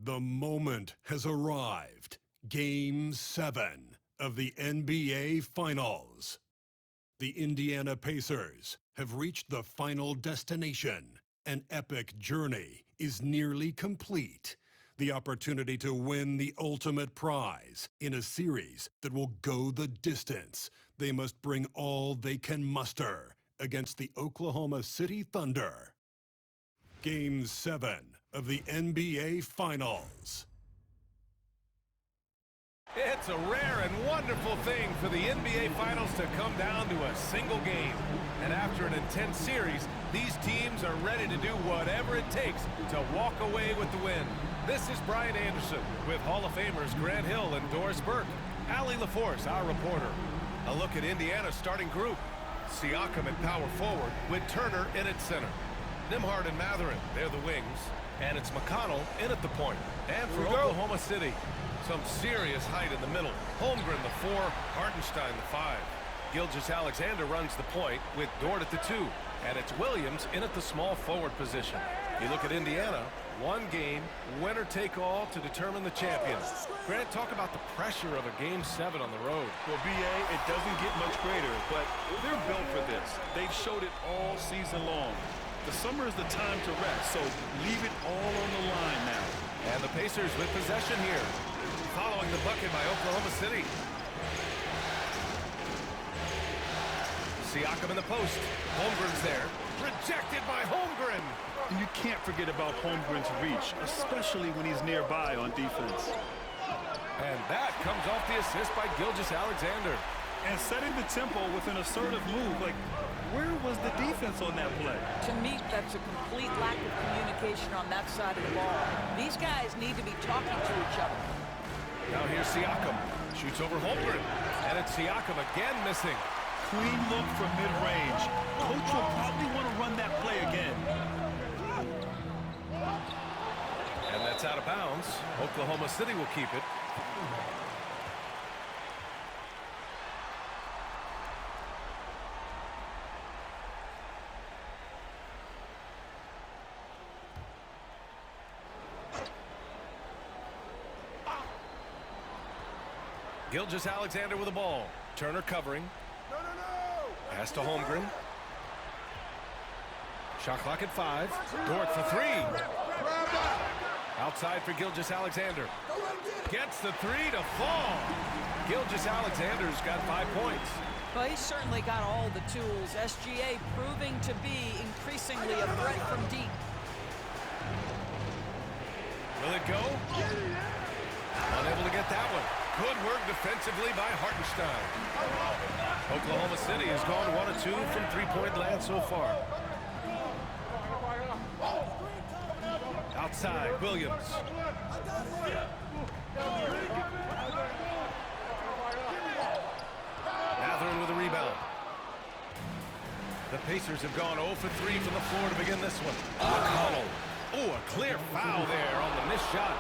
The moment has arrived. Game 7 of the NBA Finals. The Indiana Pacers have reached the final destination. An epic journey is nearly complete. The opportunity to win the ultimate prize in a series that will go the distance. They must bring all they can muster against the Oklahoma City Thunder. Game 7 of the NBA Finals. It's a rare and wonderful thing for the NBA Finals to come down to a single game. And after an intense series, these teams are ready to do whatever it takes to walk away with the win. This is Brian Anderson with Hall of Famers Grant Hill and Doris Burke. Allie LaForce, our reporter. A look at Indiana's starting group. Siakam at power forward with Turner in at center. Nembhard and Mathurin, they're the wings. And it's McConnell in at the point. And for Oklahoma City, some serious height in the middle. Holmgren the 4, Hartenstein the 5. Gilgeous-Alexander runs the point with Dort at the 2. And it's Williams in at the small forward position. You look at Indiana, one game, winner take all to determine the champion. Grant, talk about the pressure of a Game 7 on the road. Well, B.A., it doesn't get much greater, but they're built for this. They've showed it all season long. The summer is the time to rest, so leave it all on the line now. And the Pacers with possession here. Following the bucket by Oklahoma City. Siakam in the post. Holmgren's there. Rejected by Holmgren. And you can't forget about Holmgren's reach, especially when he's nearby on defense. And that comes off the assist by Gilgeous-Alexander. And setting the tempo with an assertive move, like, where was the defense on that play? To me, that's a complete lack of communication on that side of the ball. These guys need to be talking to each other. Now here's Siakam. Shoots over Holmgren. And it's Siakam again missing. Clean look from mid-range. Coach will probably want to run that play again. And that's out of bounds. Oklahoma City will keep it. Gilgeous-Alexander with the ball. Turner covering. Pass to Holmgren. Shot clock at 5. Dort for 3. Outside for Gilgeous-Alexander. Gets the 3 to fall. Gilgeous-Alexander's got 5 points. Well, he's certainly got all the tools. SGA proving to be increasingly a threat from deep. Will it go? Unable to get that one. Good work defensively by Hartenstein. Oklahoma City has gone 1 of 2 from three-point land so far. Outside, Williams. Mathurin with a rebound. The Pacers have gone 0 for 3 from the floor to begin this one. McConnell. Oh, a clear foul there on the missed shot.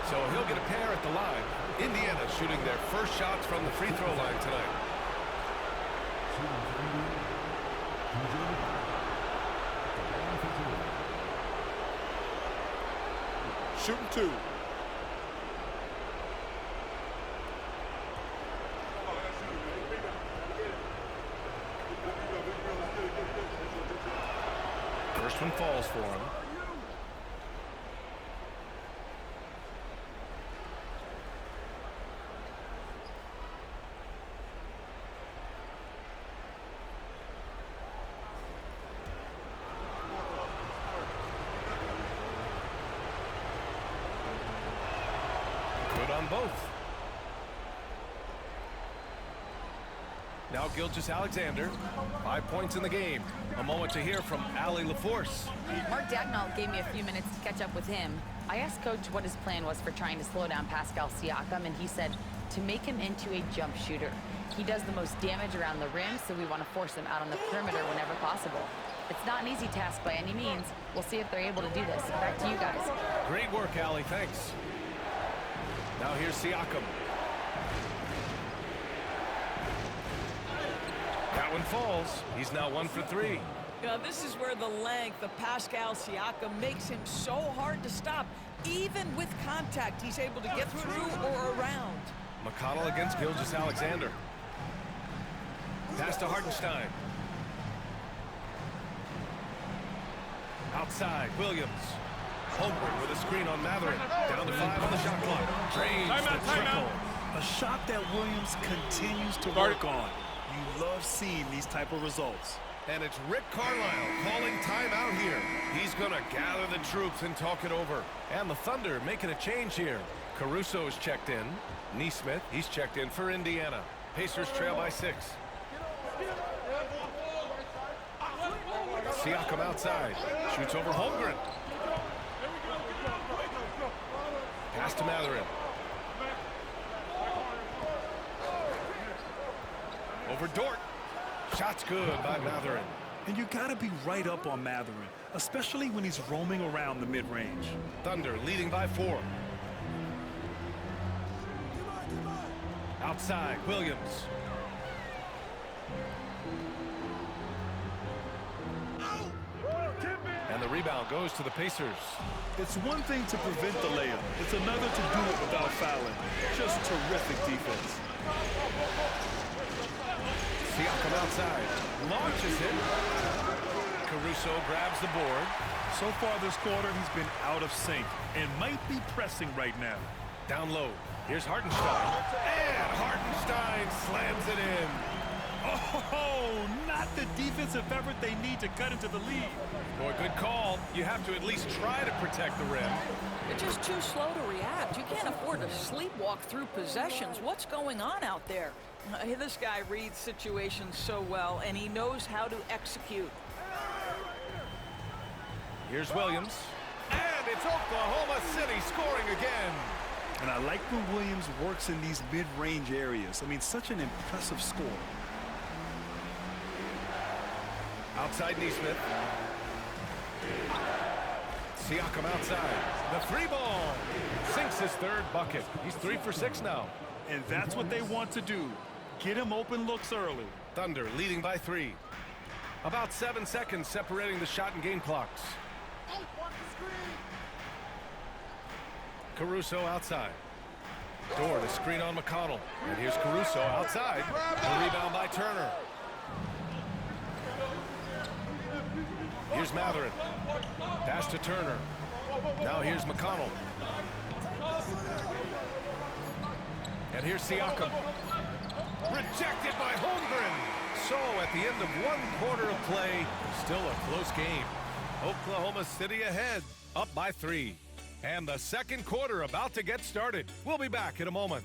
So he'll get a pair at the line. Indiana shooting their first shots from the free throw line tonight. Shooting 2. First one falls for him. On both. Now Gilgeous-Alexander, 5 points in the game. A moment to hear from Allie LaForce. Mark Dagnall gave me a few minutes to catch up with him. I asked Coach what his plan was for trying to slow down Pascal Siakam, and he said to make him into a jump shooter. He does the most damage around the rim, so we want to force him out on the perimeter whenever possible. It's not an easy task by any means. We'll see if they're able to do this. Back to you guys. Great work, Allie. Thanks. Now here's Siakam. That one falls. He's now 1 for 3. This is where the length of Pascal Siakam makes him so hard to stop. Even with contact, he's able to get through or around. McConnell against Gilgeous-Alexander. Pass to Hartenstein. Outside, Williams. Holmgren with a screen on Mathurin. Down to 5 on the shot clock. Drains the triple. A shot that Williams continues to work on. You love seeing these type of results. And it's Rick Carlisle calling timeout here. He's going to gather the troops and talk it over. And the Thunder making a change here. Caruso's checked in. Nesmith, he's checked in for Indiana. Pacers trail by 6. Siakam outside. Shoots over Holmgren. Pass to Mathurin. Over Dort. Shot's good by Mathurin. And you got to be right up on Mathurin, especially when he's roaming around the mid-range. Thunder leading by 4. Outside, Williams. And the rebound goes to the Pacers. It's one thing to prevent the layup. It's another to do it without fouling. Just terrific defense. Siakam outside. Launches it. Caruso grabs the board. So far this quarter, he's been out of sync and might be pressing right now. Down low. Here's Hartenstein. And Hartenstein slams it in. Oh, not the defensive effort they need to cut into the lead. Boy, good call. You have to at least try to protect the rim. They're just too slow to react. You can't afford to sleepwalk through possessions. What's going on out there? This guy reads situations so well, and he knows how to execute. Here's Williams. And it's Oklahoma City scoring again. And I like when Williams works in these mid-range areas. I mean, such an impressive score. Outside Nesmith. Siakam outside. The 3-ball. Sinks his 3rd bucket. He's 3 for 6 now. And that's what they want to do. Get him open looks early. Thunder leading by 3. About 7 seconds separating the shot and game clocks. Caruso outside. Dort, a screen on McConnell. And here's Caruso outside. The rebound by Turner. Here's Mathurin. Pass to Turner. Now here's McConnell. And here's Siakam. Rejected by Holmgren. So at the end of 1 quarter of play, still a close game. Oklahoma City ahead, up by 3. And the 2nd quarter about to get started. We'll be back in a moment.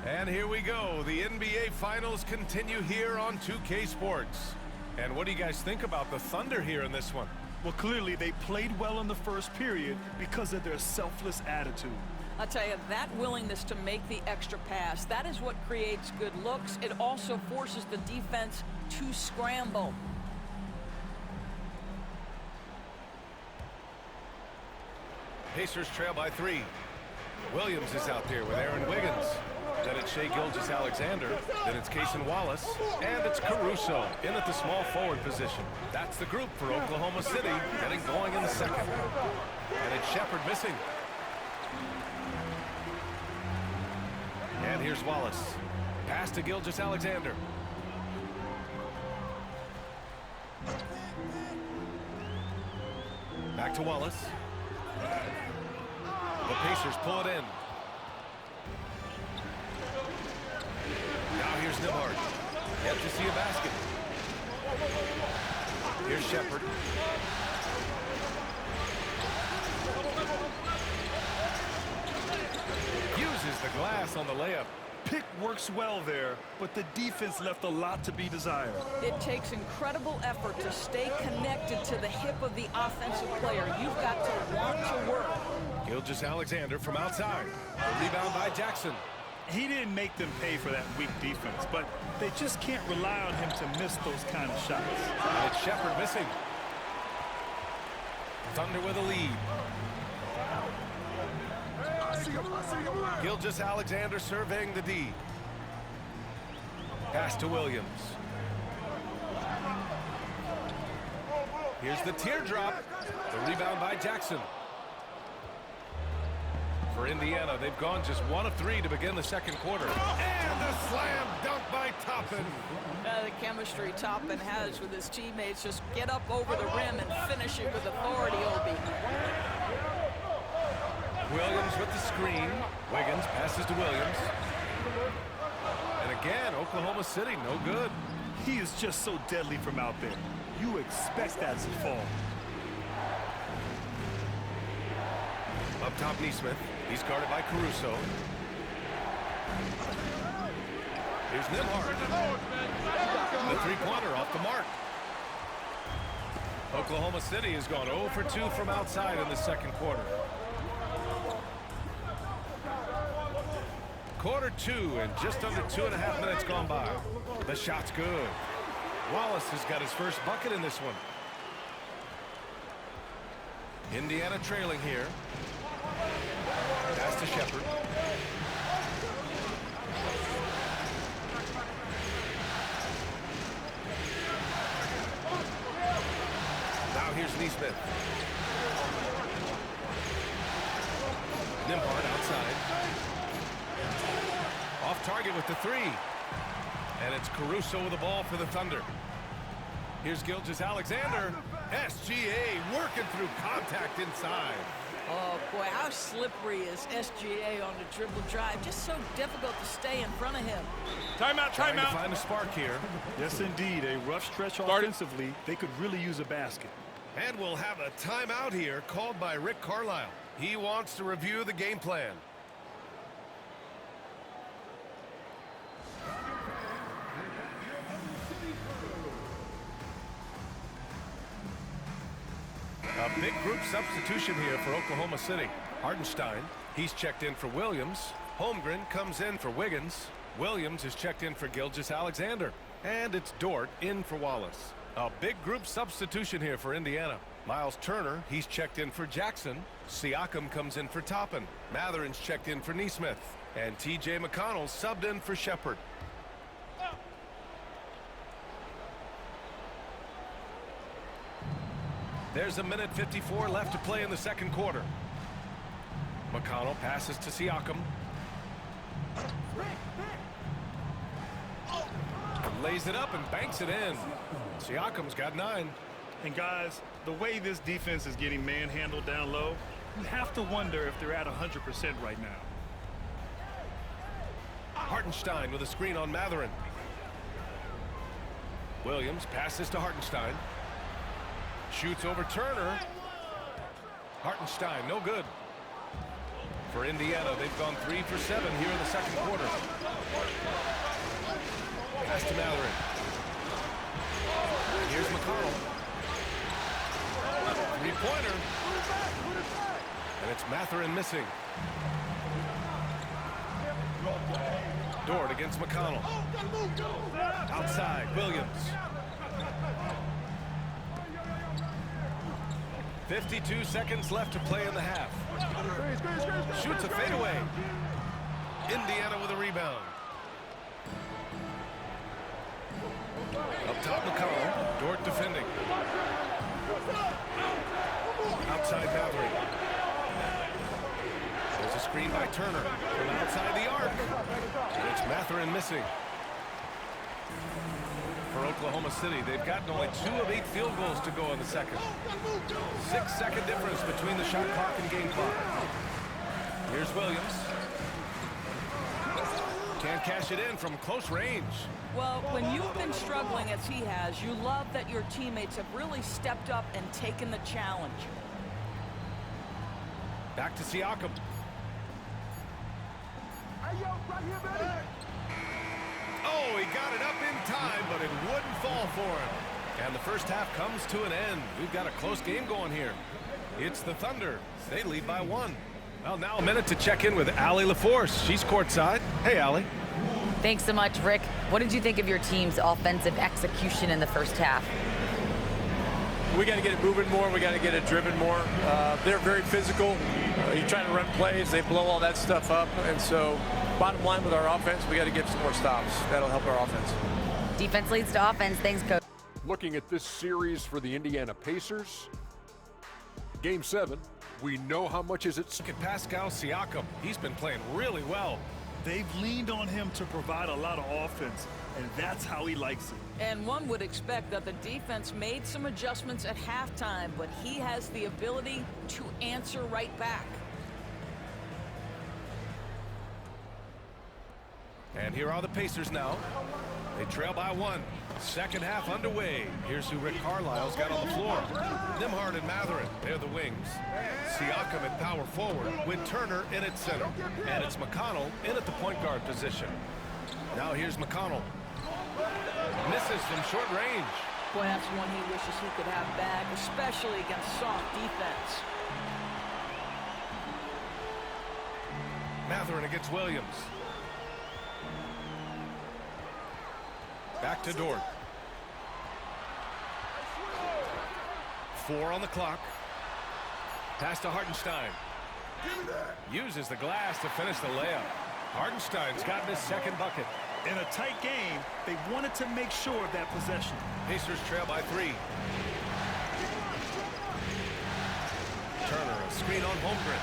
And here we go. The NBA Finals continue here on 2K Sports. And what do you guys think about the Thunder here in this one? Well, clearly they played well in the first period because of their selfless attitude. I'll tell you, that willingness to make the extra pass, that is what creates good looks. It also forces the defense to scramble. Pacers trail by 3. Williams is out there with Aaron Wiggins. Then it's Shai Gilgeous-Alexander. Then it's Cason Wallace. And it's Caruso in at the small forward position. That's the group for Oklahoma City getting going in the 2nd. And it's Shepherd missing. And here's Wallace. Pass to Gilgeous-Alexander. Back to Wallace. The Pacers pull it in. Now here's Nembhard. Yet to see a basket. Here's Shepherd. Uses the glass on the layup. Pick works well there, but the defense left a lot to be desired. It takes incredible effort to stay connected to the hip of the offensive player. You've got to want to work. Gilgeous-Alexander from outside. A rebound by Jackson. He didn't make them pay for that weak defense, but they just can't rely on him to miss those kind of shots. And it's Shepherd missing. Thunder with a lead. Gilgeous-Alexander surveying the D. Pass to Williams. Here's the teardrop. The rebound by Jackson. For Indiana, they've gone just 1 of 3 to begin the second quarter. And a slam dunk by Toppin. The chemistry Toppin has with his teammates. Just get up over the rim and finish it with authority, Obi. Williams with the screen. Wiggins passes to Williams. And again, Oklahoma City, no good. He is just so deadly from out there. You expect that to fall. Up top, Nesmith. He's guarded by Caruso. Here's Nembhard. The three-pointer off the mark. Oklahoma City has gone 0 for 2 from outside in the second quarter. Quarter 2 and just under 2.5 minutes gone by. The shot's good. Wallace has got his first bucket in this one. Indiana trailing here. Pass to Shepherd. Now here's Nesmith. Nembhard outside. Off target with the 3. And it's Caruso with the ball for the Thunder. Here's Gilgeous-Alexander. SGA working through contact inside. Oh, boy, how slippery is SGA on the dribble drive. Just so difficult to stay in front of him. Timeout, Trying to timeout. find a spark here. Yes, indeed. A rough stretch offensively. They could really use a basket. And we'll have a timeout here called by Rick Carlisle. He wants to review the game plan. A big group substitution here for Oklahoma City. Hartenstein, he's checked in for Williams. Holmgren comes in for Wiggins. Williams is checked in for Gilgeous-Alexander. And it's Dort in for Wallace. A big group substitution here for Indiana. Miles Turner, he's checked in for Jackson. Siakam comes in for Toppin. Mathurin's checked in for Nesmith. And T.J. McConnell subbed in for Shepherd. There's 1:54 left to play in the second quarter. McConnell passes to Siakam. Lays it up and banks it in. Siakam's got 9. And guys, the way this defense is getting manhandled down low, you have to wonder if they're at 100% right now. Hartenstein with a screen on Mathurin. Williams passes to Hartenstein. Shoots over Turner. Hartenstein, no good. For Indiana, they've gone 3 for 7 here in the second quarter. Pass to Mathurin. And here's McConnell. Three-pointer. And it's Mathurin missing. Dort against McConnell. Outside, Williams. 52 seconds left to play in the half. Shoots a fadeaway. Indiana with a rebound. Up top, McConnell. Dort defending. Outside, Mathurin. There's a screen by Turner from outside the arc. And it's Mathurin missing. For Oklahoma City, they've gotten only 2 of 8 field goals to go in the second. 6-second difference between the shot clock and game clock. Here's Williams. Can't cash it in from close range. Well, when you've been struggling as he has, you love that your teammates have really stepped up and taken the challenge. Back to Siakam. Oh, he got it up in time, but it wouldn't fall for him. And the first half comes to an end. We've got a close game going here. It's the Thunder. They lead by 1. Well, now a minute to check in with Allie LaForce. She's courtside. Hey, Allie. Thanks so much, Rick. What did you think of your team's offensive execution in the first half? We got to get it moving more. We got to get it driven more. They're very physical. You try to run plays, they blow all that stuff up. And so, bottom line with our offense, we got to get some more stops. That'll help our offense. Defense leads to offense. Thanks, Coach. Looking at this series for the Indiana Pacers, Game 7, we know how much is at stake. Look at Pascal Siakam. He's been playing really well. They've leaned on him to provide a lot of offense, and that's how he likes it. And one would expect that the defense made some adjustments at halftime, but he has the ability to answer right back. And here are the Pacers now. They trail by 1. Second half underway. Here's who Rick Carlisle's got on the floor. Nembhard and Mathurin, they're the wings. Siakam at power forward with Turner in at center. And it's McConnell in at the point guard position. Now here's McConnell. Misses from short range. Boy, that's one he wishes he could have back, especially against soft defense. Mathurin against Williams. Back to Dort. 4 on the clock. Pass to Hartenstein. Uses the glass to finish the layup. Hartenstein's gotten his second bucket. In a tight game, they wanted to make sure of that possession. Pacers trail by 3. Turner, a screen on Holmgren.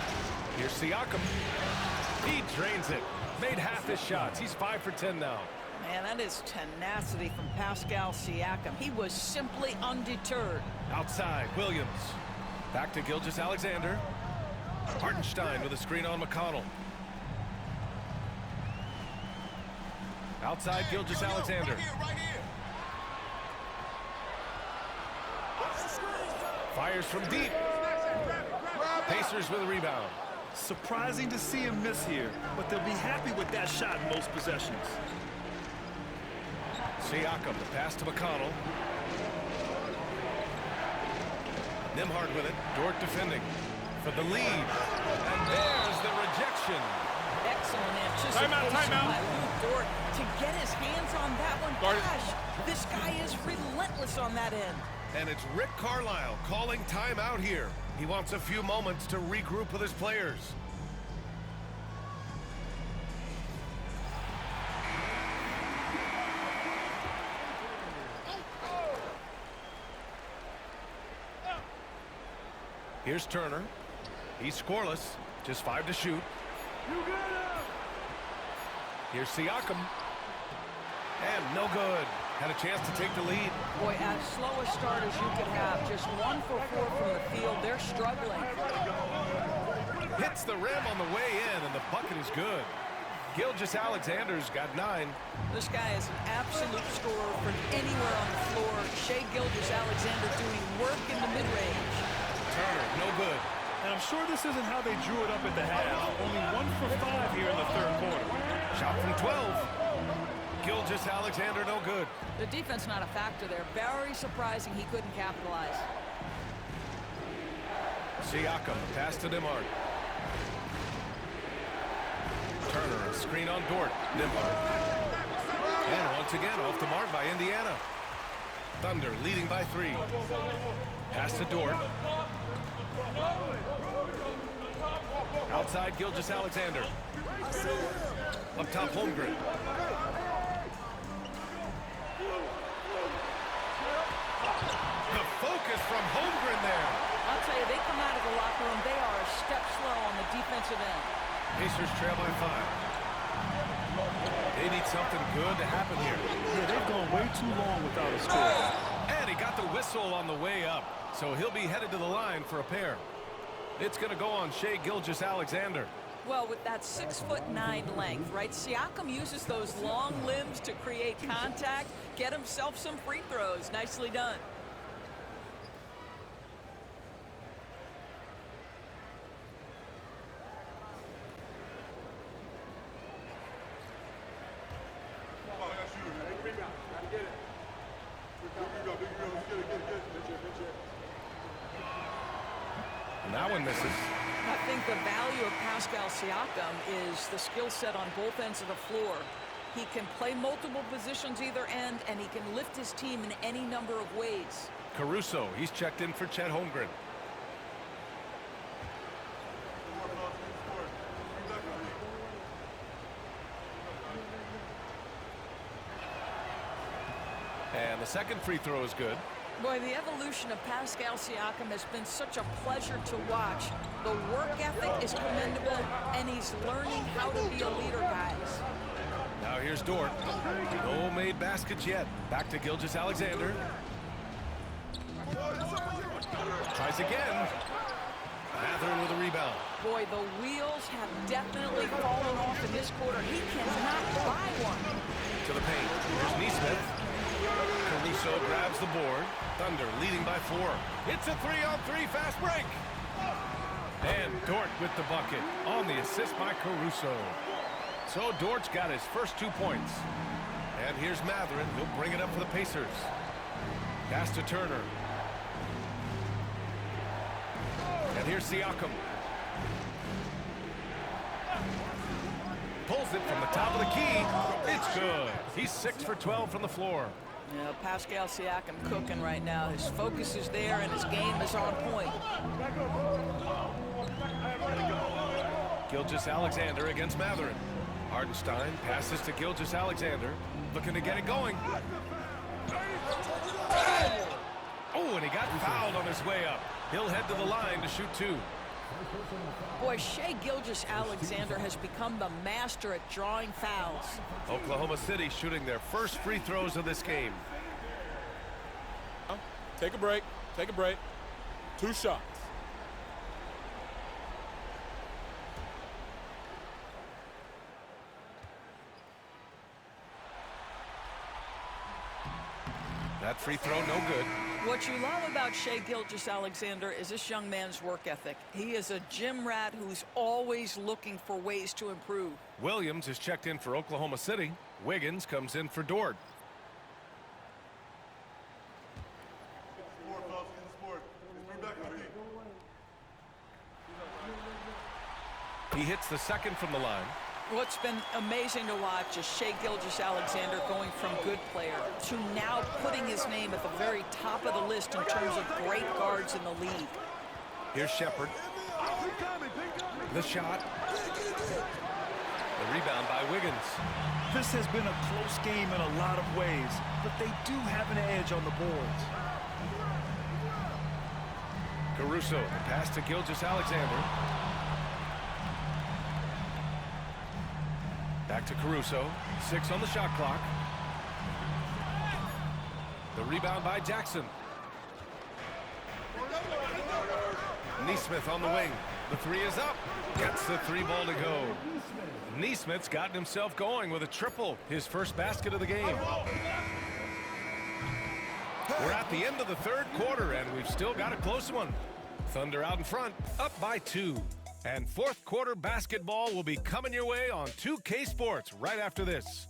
Here's Siakam. He drains it. Made half his shots. He's 5 for 10 now. Man, that is tenacity from Pascal Siakam. He was simply undeterred. Outside, Williams. Back to Gilgeous-Alexander. Hartenstein with a screen on McConnell. Outside, Gilgeous-Alexander. Fires from deep. Pacers with a rebound. Surprising to see him miss here, but they'll be happy with that shot in most possessions. Siakam, the pass to McConnell. Nembhard with it. Dort defending for the lead. And there's the rejection. Excellent anticipation Timeout. by Lou Dort to get his hands on that one. Gosh, this guy is relentless on that end. And it's Rick Carlisle calling timeout here. He wants a few moments to regroup with his players. Here's Turner. He's scoreless. Just 5 to shoot. Here's Siakam. And no good. Had a chance to take the lead. Boy, as slow a start as you could have. Just 1 for 4 from the field. They're struggling. Hits the rim on the way in, and the bucket is good. Gilgeous-Alexander's got 9. This guy is an absolute scorer from anywhere on the floor. Shai Gilgeous-Alexander doing work in the mid-range. Turner, no good. And I'm sure this isn't how they drew it up at the half. Only 1 for 5 here in the third quarter. Shot from 12. Gilgeous-Alexander, no good. The defense not a factor there. Very surprising he couldn't capitalize. Siakam, pass to Nembhard. Turner, a screen on Dort. Nembhard. And once again, off the mark by Indiana. Thunder leading by 3. Pass to Dort. Outside, Gilgeous-Alexander. Up top, Holmgren. The focus from Holmgren there. I'll tell you, they come out of the locker room, they are a step slow on the defensive end. Pacers trail by 5. They need something good to happen here. Yeah, they've gone way too long without a score. And he got the whistle on the way up, so he'll be headed to the line for a pair. It's going to go on Shai Gilgeous-Alexander. Well, with that 6'9" length, right? Siakam uses those long limbs to create contact, get himself some free throws. Nicely done. And that one misses. I think the value of Pascal Siakam is the skill set on both ends of the floor. He can play multiple positions either end, and he can lift his team in any number of ways. Caruso, he's checked in for Chet Holmgren. And the second free throw is good. Boy, the evolution of Pascal Siakam has been such a pleasure to watch. The work ethic is commendable, and he's learning how to be a leader, guys. Now here's Dort. No made baskets yet. Back to Gilgeous-Alexander. Tries again. Mathurin with a rebound. Boy, the wheels have definitely fallen off in this quarter. He cannot buy one. To the paint. Here's Nesmith. Caruso grabs the board. Thunder leading by 4. It's a 3-on-3 fast break. And Dort with the bucket on the assist by Caruso. So Dort's got his first 2 points. And here's Mathurin. He'll bring it up for the Pacers. Pass to Turner. And here's Siakam. Pulls it from the top of the key. It's good. He's 6 for 12 from the floor. Yeah, Pascal Siakam cooking right now. His focus is there, and his game is on point. Gilgeous-Alexander against Mathurin. Hartenstein passes to Gilgeous-Alexander. Looking to get it going. Oh, and he got fouled on his way up. He'll head to the line to shoot 2. Boy, Shai Gilgeous-Alexander has become the master at drawing fouls. Oklahoma City shooting their first free throws of this game. Take a break. Take a break. 2 shots. That free throw no good. What you love about Shai Gilgeous-Alexander is this young man's work ethic. He is a gym rat who's always looking for ways to improve. Williams is checked in for Oklahoma City. Wiggins comes in for Dort. He hits the second from the line. What's been amazing to watch is Shai Gilgeous-Alexander going from good player to now putting his name at the very top of the list in terms of great guards in the league. Here's Shepherd. The shot. The rebound by Wiggins. This has been a close game in a lot of ways, but they do have an edge on the boards. Caruso, the pass to Gilgeous-Alexander. Back to Caruso. 6 on the shot clock. The rebound by Jackson. Nesmith on the wing. The 3 is up. Gets the 3 ball to go. Nesmith's gotten himself going with a triple. His first basket of the game. We're at the end of the 3rd quarter, and we've still got a close one. Thunder out in front, up by 2. And 4th quarter basketball will be coming your way on 2K Sports right after this.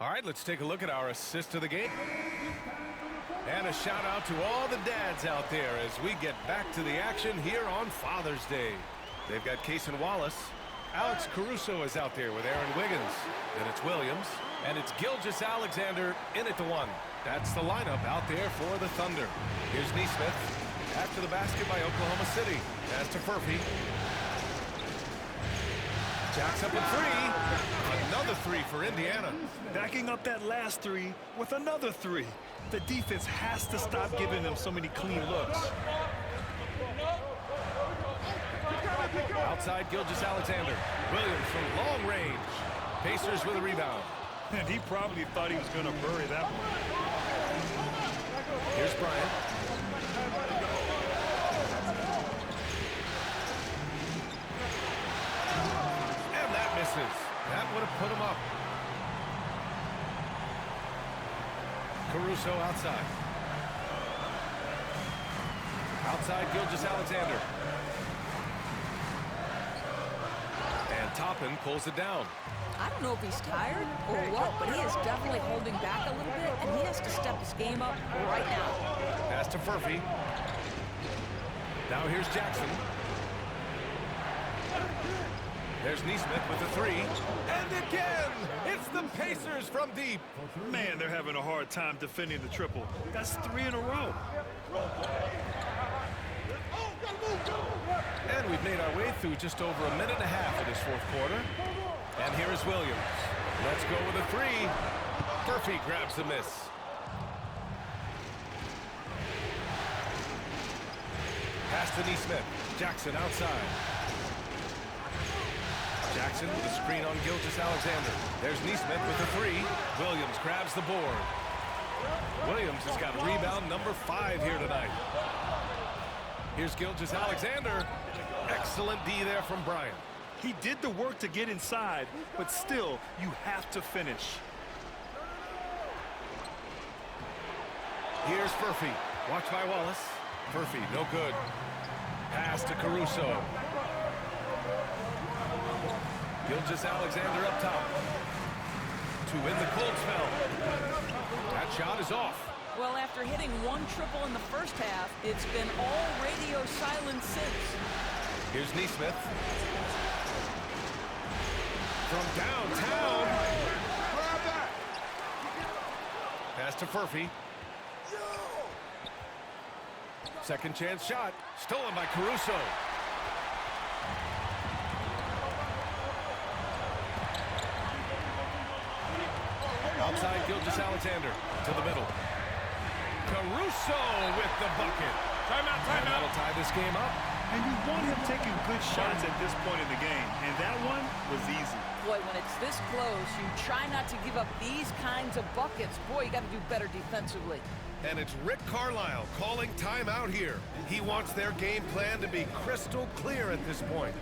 All right, let's take a look at our assist of the game. And a shout out to all the dads out there as we get back to the action here on Father's Day. They've got Cason Wallace. Alex Caruso is out there with Aaron Wiggins. Then it's Williams. And it's Gilgeous-Alexander in at the 1. That's the lineup out there for the Thunder. Here's Nesmith. After the basket by Oklahoma City. Pass to Furphy. Jacks up a 3. Another 3 for Indiana. Backing up that last 3 with another 3. The defense has to stop giving them so many clean looks. Outside Gilgeous-Alexander. Williams from long range. Pacers with a rebound. And he probably thought he was going to bury that one. Here's Bryant. And that misses. That would have put him up. Caruso outside. Outside Gilgeous-Alexander. And Toppin pulls it down. I don't know if he's tired or what, but he is definitely holding back a little bit, and he has to step his game up right now. Pass to Furphy. Now here's Jackson. There's Neesmith with the three. And again, it's the Pacers from deep. Man, they're having a hard time defending the triple. That's 3 in a row. And we've made our way through just over a minute and a half of this fourth quarter. And here is Williams. Let's go with a three. Furphy grabs the miss. Pass to Neesmith. Jackson outside. Jackson with a screen on Gilgeous-Alexander. There's Neesmith with the three. Williams grabs the board. Williams has got rebound number 5 here tonight. Here's Gilgeous-Alexander. Excellent D there from Bryant. He did the work to get inside, but still, you have to finish. Here's Furphy. Watch by Wallace. Furphy, no good. Pass to Caruso. Gilgeous-Alexander up top. To win the cold spell. That shot is off. Well, after hitting 1 triple in the first half, it's been all radio silence since. Here's Neesmith. From downtown. Pass to Furphy. Second chance shot. Stolen by Caruso. Outside Gilgeous-Alexander to the middle. Caruso with the bucket. Timeout, timeout. That'll tie this game up. And you want him taking good shots at this point in the game. And that one was easy. Boy, when it's this close, you try not to give up these kinds of buckets. Boy, you got to do better defensively. And it's Rick Carlisle calling timeout here. He wants their game plan to be crystal clear at this point.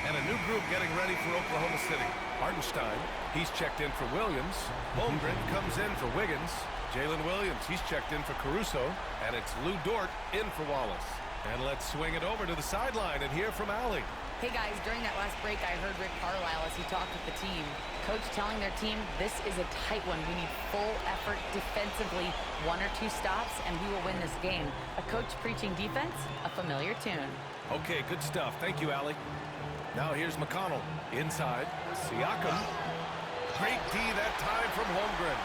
And a new group getting ready for Oklahoma City. Hartenstein, he's checked in for Williams. Holmgren comes in for Wiggins. Jalen Williams, he's checked in for Caruso. And it's Lou Dort in for Wallace. And let's swing it over to the sideline and hear from Allie. Hey guys, during that last break, I heard Rick Carlisle as he talked with the team. Coach telling their team, this is a tight one. We need full effort defensively, 1 or 2 stops, and we will win this game. A coach preaching defense, a familiar tune. Okay, good stuff. Thank you, Allie. Now here's McConnell. Inside, Siakam. Great D that time from Holmgren.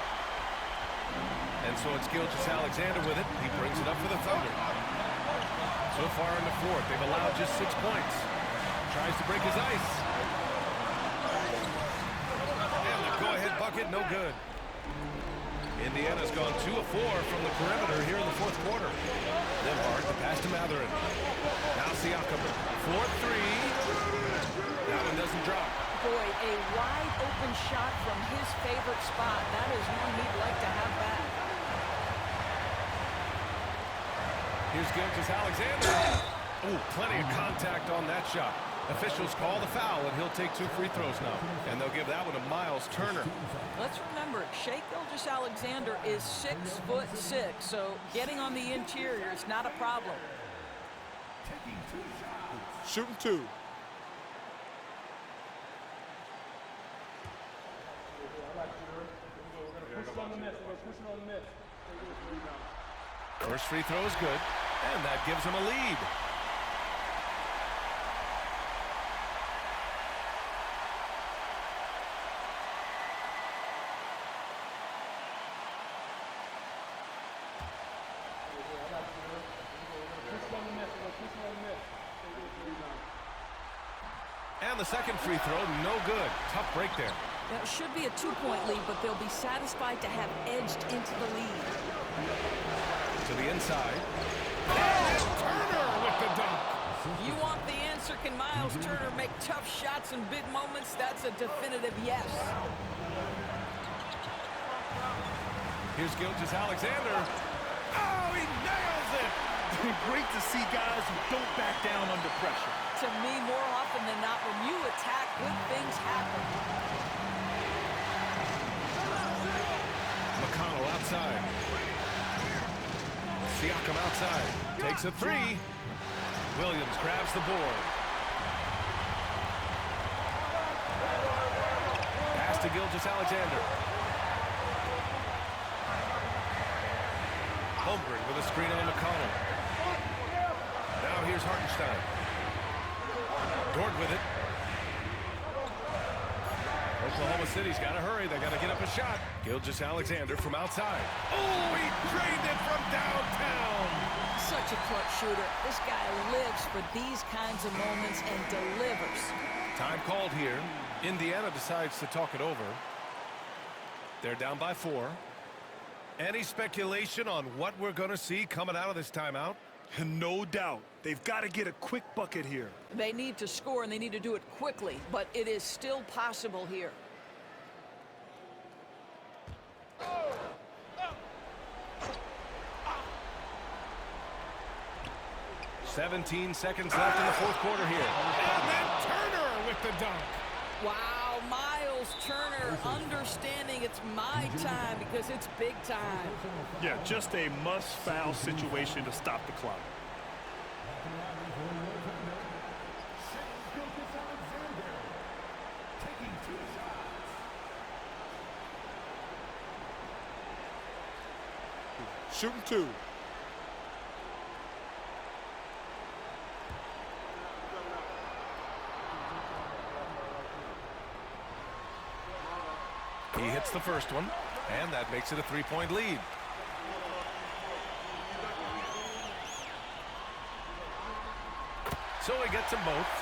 And so it's Gilgeous-Alexander with it. He brings it up for the Thunder. So far in the fourth, they've allowed just 6 points. Tries to break his ice. And the go-ahead bucket, no good. Indiana's gone 2 of 4 from the perimeter here in the fourth quarter. Limhard, the pass to Matherin. Now Siakam, 4-3. That one doesn't drop. Boy, a wide open shot from his favorite spot. That is one he'd like to have back. Here's Gilgeous-Alexander. Ooh, plenty of contact on that shot. Officials call the foul, and he'll take 2 free throws now. And they'll give that one to Miles Turner. Let's remember, Shai Gilgeous-Alexander is 6'6", so getting on the interior is not a problem. Shooting 2. First free throw is good, and that gives him a lead. And the second free throw, no good. Tough break there. That should be a 2-point lead, but they'll be satisfied to have edged into the lead. To the inside. And Turner with the dunk. You want the answer, can Miles Turner make tough shots in big moments? That's a definitive yes. Here's Gilgeous-Alexander. Oh, he nails it! Great to see guys who don't back down under pressure. To me, more often than not, when you attack, good things happen. McConnell outside. Siakam outside. Takes a 3. Williams grabs the board. Pass to Gilgeous-Alexander. Holmgren with a screen on McConnell. Now here's Hartenstein. Dort with it. Oklahoma City's got to hurry. They got to get up a shot. Gilgeous-Alexander from outside. Oh, he drained it from downtown. Such a clutch shooter. This guy lives for these kinds of moments and delivers. Time called here. Indiana decides to talk it over. They're down by 4. Any speculation on what we're going to see coming out of this timeout? No doubt. They've got to get a quick bucket here. They need to score, and they need to do it quickly, but it is still possible here. "17 seconds left in the fourth quarter here. And then Turner with the dunk. Wow, Miles Turner understanding it's my time because it's big time. Yeah, just a must-foul situation to stop the clock. Shooting 2. He hits the first one, and that makes it a 3-point lead. So he gets them both,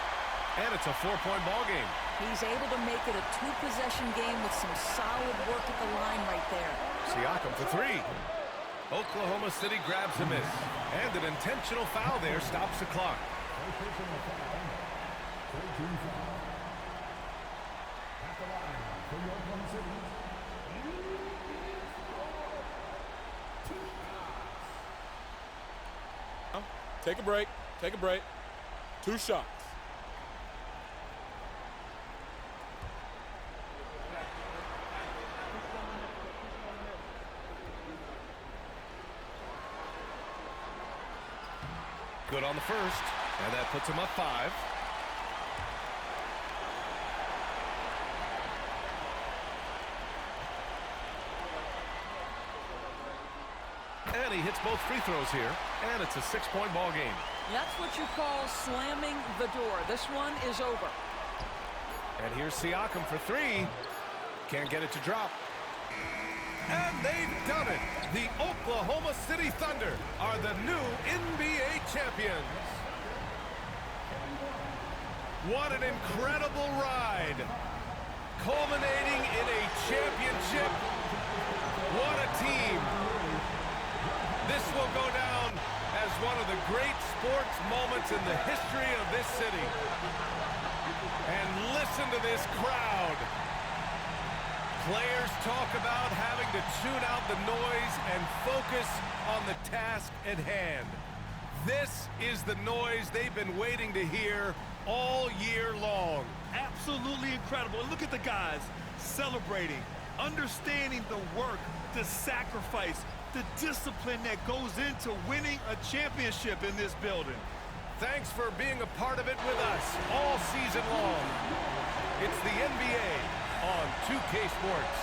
and it's a 4-point ball game. He's able to make it a 2-possession game with some solid work at the line right there. Siakam for 3. Oklahoma City grabs a miss, and an intentional foul there stops the clock. Take a break. Take a break. 2 shots. Good on the first, and that puts him up 5. And he hits both free throws here, and it's a 6-point ball game. That's what you call slamming the door. This one is over. And here's Siakam for 3. Can't get it to drop. And they've done it. The Oklahoma City Thunder are the new NBA champions. What an incredible ride. Culminating in a championship. What a team. This will go down as one of the great sports moments in the history of this city. And listen to this crowd. Players talk about having to tune out the noise and focus on the task at hand. This is the noise they've been waiting to hear all year long. Absolutely incredible. And look at the guys celebrating, understanding the work, the sacrifice, the discipline that goes into winning a championship in this building. Thanks for being a part of it with us all season long. It's the NBA on 2K Sports.